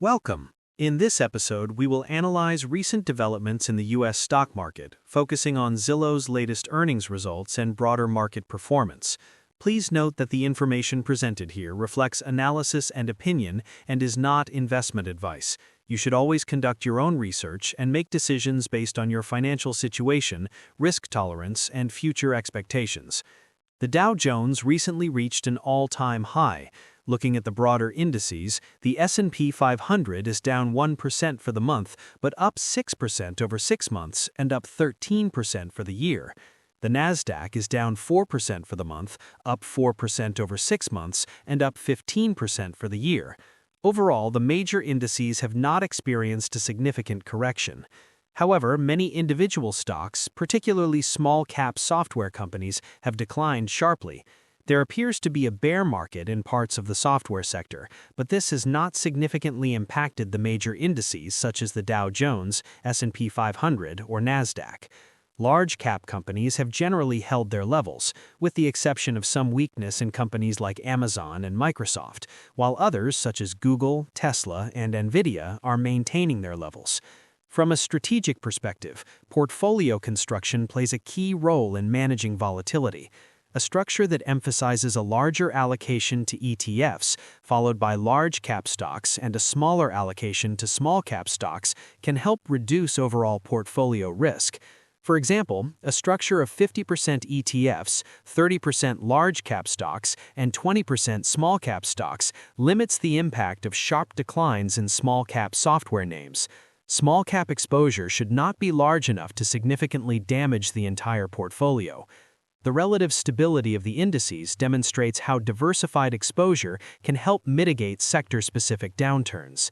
Welcome. In this episode, we will analyze recent developments in the U.S. stock market, focusing on Zillow's latest earnings results and broader market performance. Please note that the information presented here reflects analysis and opinion and is not investment advice. You should always conduct your own research and make decisions based on your financial situation, risk tolerance, and future expectations. The Dow Jones recently reached an all-time high. Looking at the broader indices, the S&P 500 is down 1% for the month, but up 6% over 6 months and up 13% for the year. The Nasdaq is down 4% for the month, up 4% over 6 months, and up 15% for the year. Overall, the major indices have not experienced a significant correction. However, many individual stocks, particularly small-cap software companies, have declined sharply. There appears to be a bear market in parts of the software sector, but this has not significantly impacted the major indices such as the Dow Jones, S&P 500, or Nasdaq. Large-cap companies have generally held their levels, with the exception of some weakness in companies like Amazon and Microsoft, while others such as Google, Tesla, and Nvidia are maintaining their levels. From a strategic perspective, portfolio construction plays a key role in managing volatility. A structure that emphasizes a larger allocation to ETFs, followed by large-cap stocks and a smaller allocation to small-cap stocks, can help reduce overall portfolio risk. For example, a structure of 50% ETFs, 30% large-cap stocks, and 20% small-cap stocks limits the impact of sharp declines in small-cap software names. Small-cap exposure should not be large enough to significantly damage the entire portfolio. The relative stability of the indices demonstrates how diversified exposure can help mitigate sector-specific downturns.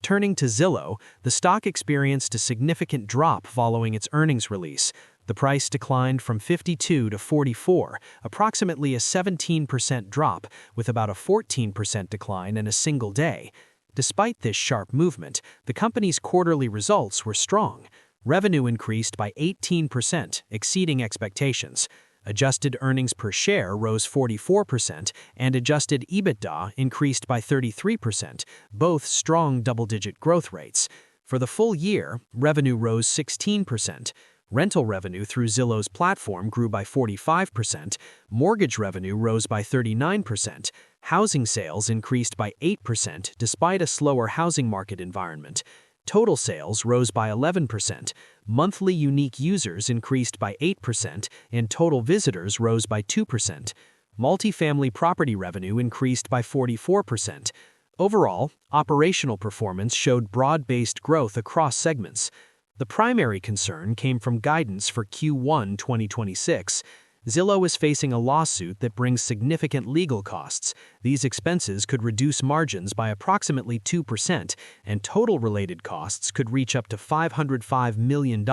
Turning to Zillow, the stock experienced a significant drop following its earnings release. The price declined from 52 to 44, approximately a 17% drop, with about a 14% decline in a single day. Despite this sharp movement, the company's quarterly results were strong. Revenue increased by 18%, exceeding expectations. Adjusted earnings per share rose 44%, and adjusted EBITDA increased by 33%, both strong double-digit growth rates. For the full year, revenue rose 16%. Rental revenue through Zillow's platform grew by 45%, mortgage revenue rose by 39%, housing sales increased by 8% despite a slower housing market environment. Total sales rose by 11%, monthly unique users increased by 8%, and total visitors rose by 2%. Multifamily property revenue increased by 44%. Overall, operational performance showed broad-based growth across segments. The primary concern came from guidance for Q1 2026. Zillow is facing a lawsuit that brings significant legal costs. These expenses could reduce margins by approximately 2%, and total related costs could reach up to $505 million.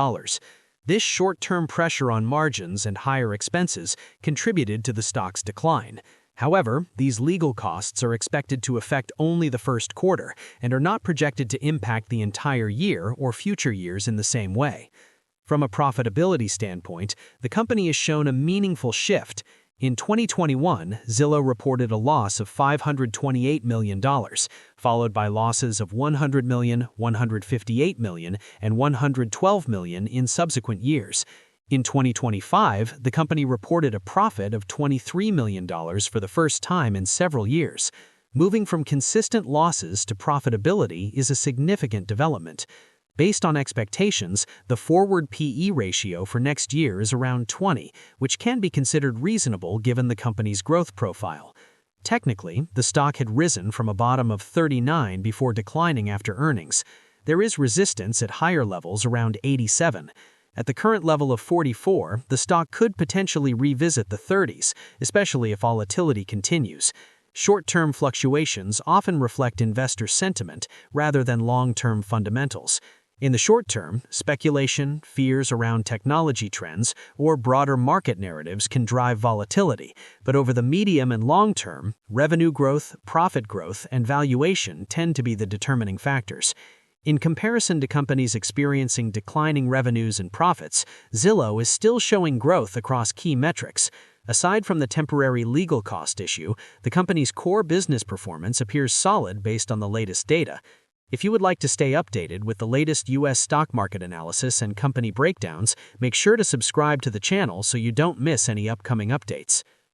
This short-term pressure on margins and higher expenses contributed to the stock's decline. However, these legal costs are expected to affect only the first quarter and are not projected to impact the entire year or future years in the same way. From a profitability standpoint, the company has shown a meaningful shift. In 2021, Zillow reported a loss of $528 million, followed by losses of $100 million, $158 million, and $112 million in subsequent years. In 2025, the company reported a profit of $23 million for the first time in several years. Moving from consistent losses to profitability is a significant development. Based on expectations, the forward P/E ratio for next year is around 20, which can be considered reasonable given the company's growth profile. Technically, the stock had risen from a bottom of 39 before declining after earnings. There is resistance at higher levels around 87. At the current level of 44, the stock could potentially revisit the 30s, especially if volatility continues. Short-term fluctuations often reflect investor sentiment rather than long-term fundamentals. In the short term, speculation, fears around technology trends, or broader market narratives can drive volatility, but over the medium and long term, revenue growth, profit growth, and valuation tend to be the determining factors. In comparison to companies experiencing declining revenues and profits, Zillow is still showing growth across key metrics. Aside from the temporary legal cost issue, the company's core business performance appears solid based on the latest data. If you would like to stay updated with the latest U.S. stock market analysis and company breakdowns, make sure to subscribe to the channel so you don't miss any upcoming updates.